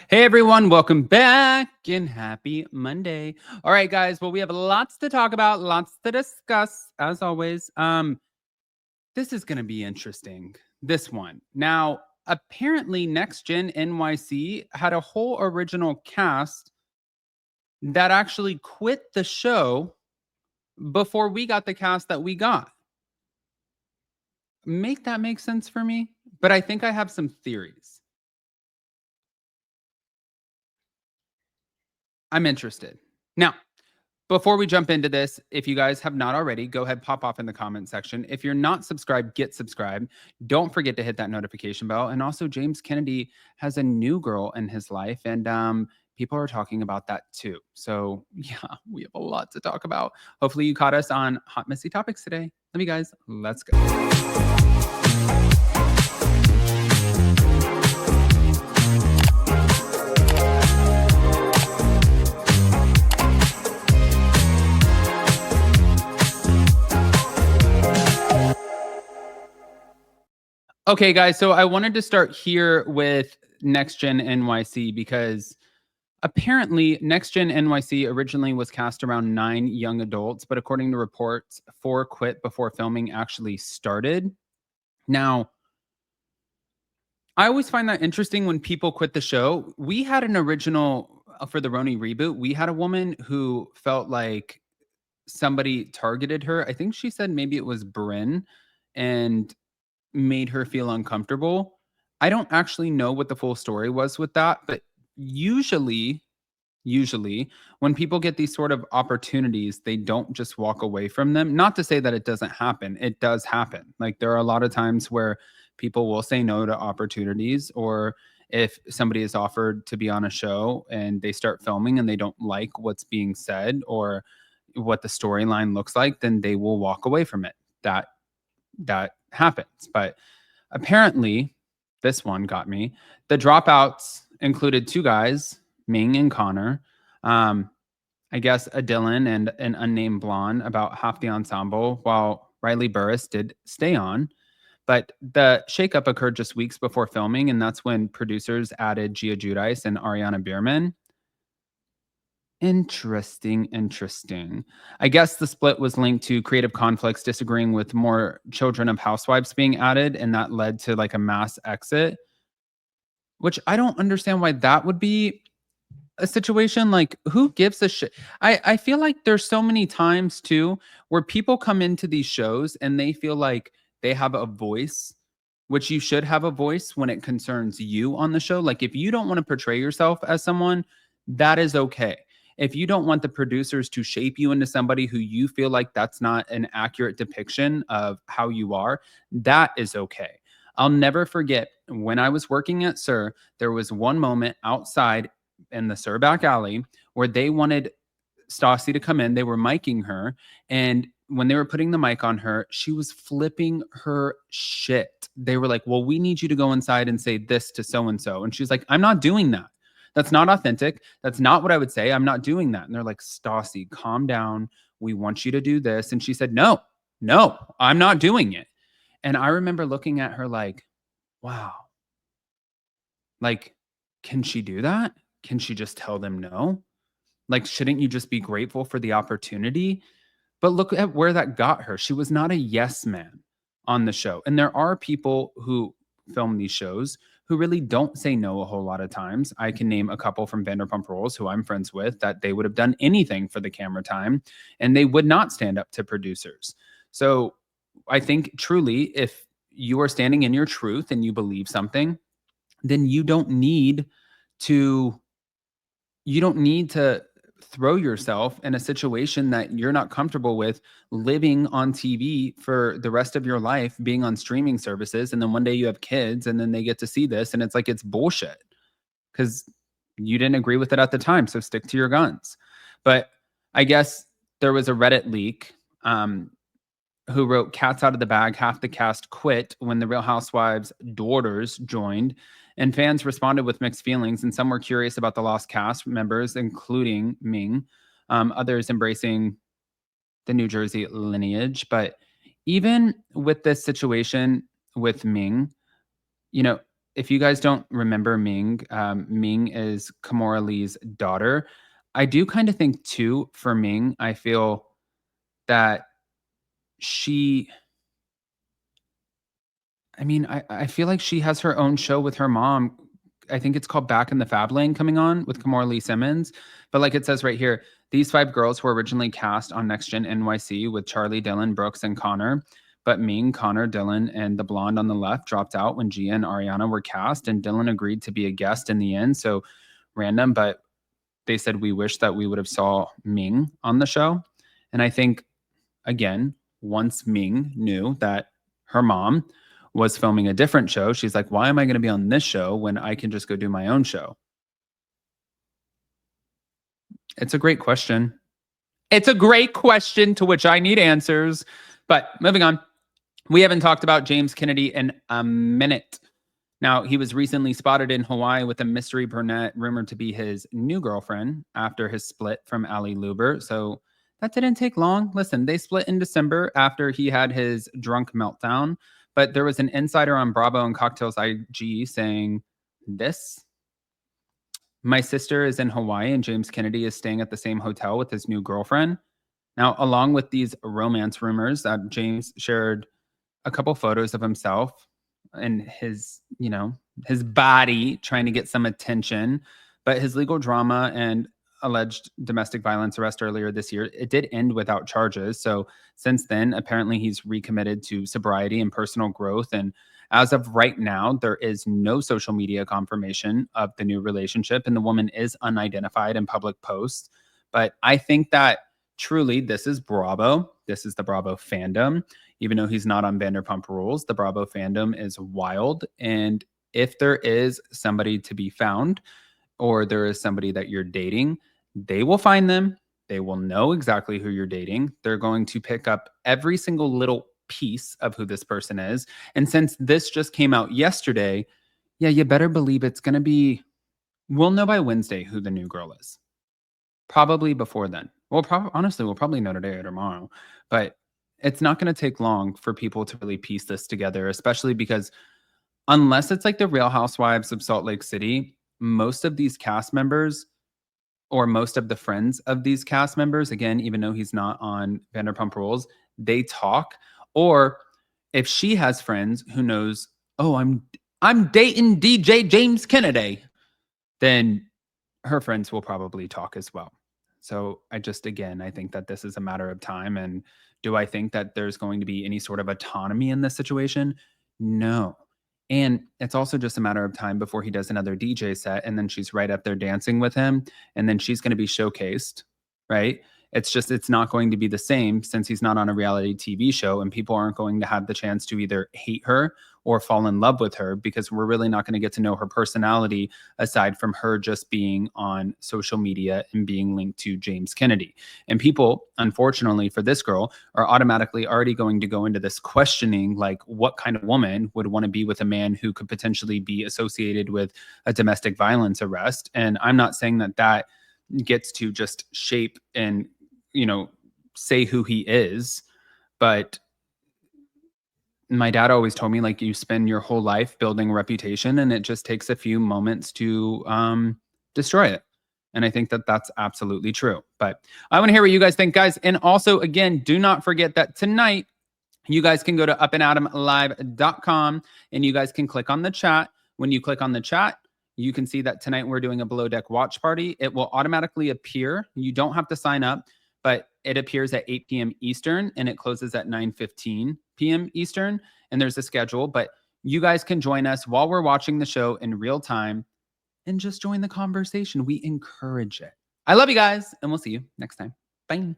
Hey everyone, welcome back and happy Monday. All right, guys. Well, we have lots to talk about, lots to discuss, as always. This is gonna be interesting. This one. Now, apparently, NextGen NYC had a whole original cast that actually quit the show before we got the cast that we got. Make that make sense for me? But I think I have some theories. I'm interested. Now, before we jump into this, if you guys have not already, go ahead, pop off in the comment section. If you're not subscribed, get subscribed. Don't forget to hit that notification bell. And also, James Kennedy has a new girl in his life, and people are talking about that too. So, yeah, we have a lot to talk about. Hopefully, you caught us on Hot Messy Topics today. Love you guys. Let's go. Okay, guys. So I wanted to start here with NextGen NYC because apparently NextGen NYC originally was cast around 9 young adults, but according to reports, 4 quit before filming actually started. Now, I always find that interesting when people quit the show. We had an original for the Roni reboot. We had a woman who felt like somebody targeted her. I think she said maybe it was Bryn, and made her feel uncomfortable. I don't actually know what the full story was with that, but usually when people get these sort of opportunities, they don't just walk away from them. Not to say that it doesn't happen. It does happen. Like there are a lot of times where people will say no to opportunities, or if somebody is offered to be on a show and they start filming and they don't like what's being said or what the storyline looks like, then they will walk away from it. That happens. But apparently, this one got me. The dropouts included 2 guys, Ming and Connor. I guess a Dylan and an unnamed blonde, about half the ensemble, while Riley Burris did stay on. But the shakeup occurred just weeks before filming, and that's when producers added Giudice and Ariana Biermann. Interesting. I guess the split was linked to creative conflicts, disagreeing with more children of housewives being added, and that led to like a mass exit, which I don't understand why that would be a situation. Like, who gives a shit? I feel like there's so many times too where people come into these shows and they feel like they have a voice, which you should have a voice when it concerns you on the show. Like, if you don't want to portray yourself as someone, that is okay. If you don't want the producers to shape you into somebody who you feel like that's not an accurate depiction of how you are, that is okay. I'll never forget when I was working at Sir, there was one moment outside in the Sir back alley where they wanted Stassi to come in. They were miking her. And when they were putting the mic on her, she was flipping her shit. They were like, well, we need you to go inside and say this to so and so. And she's like, I'm not doing that. That's not authentic. That's not what I would say. I'm not doing that. And they're like, Stassi, calm down. We want you to do this. And she said, no, I'm not doing it. And I remember looking at her like, wow, like, can she do that? Can she just tell them no? Like, shouldn't you just be grateful for the opportunity? But look at where that got her. She was not a yes man on the show. And there are people who film these shows who really don't say no a whole lot of times. I can name a couple from Vanderpump Rules who I'm friends with that they would have done anything for the camera time and they would not stand up to producers. So I think truly, if you are standing in your truth and you believe something, then to you don't need to throw yourself in a situation that you're not comfortable with, living on TV for the rest of your life, being on streaming services, and then one day you have kids and then they get to see this and it's like it's bullshit because you didn't agree with it at the time, so stick to your guns. But I guess there was a Reddit leak who wrote, "Cats out of the bag, half the cast quit when the Real Housewives' daughters joined." And fans responded with mixed feelings, and some were curious about the lost cast members, including Ming, others embracing the New Jersey lineage. But even with this situation with Ming, you know, if you guys don't remember Ming, Ming is Kimora Lee's daughter. I do kind of think too, for Ming, I feel that she I mean, I feel like she has her own show with her mom. I think it's called Back in the Fab Lane coming on with Kimora Lee Simmons. But like it says right here, these 5 girls were originally cast on NextGen NYC with Charlie, Dylan, Brooks, and Connor. But Ming, Connor, Dylan, and the blonde on the left dropped out when Gia and Ariana were cast, and Dylan agreed to be a guest in the end. So random, but they said we wish that we would have saw Ming on the show. And I think, again, once Ming knew that her mom was filming a different show, she's like, why am I going to be on this show when I can just go do my own show? It's a great question. It's a great question to which I need answers. But moving on, we haven't talked about James Kennedy in a minute. Now, he was recently spotted in Hawaii with a mystery brunette rumored to be his new girlfriend after his split from Ali Lewber. So that didn't take long. Listen, they split in December after he had his drunk meltdown. But there was an insider on Bravo and Cocktails IG saying this. My sister is in Hawaii and James Kennedy is staying at the same hotel with his new girlfriend. Now, along with these romance rumors, James shared a couple photos of himself and his, his body trying to get some attention. But his legal drama and alleged domestic violence arrest earlier this year, it did end without charges. So since then, apparently he's recommitted to sobriety and personal growth. And as of right now, there is no social media confirmation of the new relationship, and the woman is unidentified in public posts. But I think that truly this is Bravo. This is the Bravo fandom. Even though he's not on Vanderpump Rules, the Bravo fandom is wild. And if there is somebody to be found, or there is somebody that you're dating, they will find them. They will know exactly who you're dating. They're going to pick up every single little piece of who this person is. And since this just came out yesterday, yeah, you better believe it's going to be, we'll know by Wednesday who the new girl is. Probably before then. Well, honestly, we'll probably know today or tomorrow. But it's not going to take long for people to really piece this together, especially because unless it's like the Real Housewives of Salt Lake City, most of these cast members or most of the friends of these cast members, again, even though he's not on Vanderpump Rules, they talk. Or if she has friends who knows, oh, I'm dating DJ James Kennedy, then her friends will probably talk as well. So I think that this is a matter of time. And do I think that there's going to be any sort of autonomy in this situation? No. And it's also just a matter of time before he does another DJ set, and then she's right up there dancing with him, and then she's going to be showcased, right? It's not going to be the same since he's not on a reality TV show, and people aren't going to have the chance to either hate her or fall in love with her, because we're really not going to get to know her personality aside from her just being on social media and being linked to James Kennedy. And people, unfortunately for this girl, are automatically already going to go into this questioning, like, what kind of woman would want to be with a man who could potentially be associated with a domestic violence arrest? And I'm not saying that that gets to just shape and, say who he is, but my dad always told me, like, you spend your whole life building a reputation and it just takes a few moments to destroy it. And I think that that's absolutely true. But I want to hear what you guys think, guys. And also, again, do not forget that tonight you guys can go to upandadamlive.com and you guys can click on the chat. When you click on the chat, you can see that tonight we're doing a Below Deck watch party. It will automatically appear. You don't have to sign up, but it appears at 8 p.m. Eastern and it closes at 9:15 p.m. Eastern. And there's a schedule, but you guys can join us while we're watching the show in real time and just join the conversation. We encourage it. I love you guys, and we'll see you next time. Bye.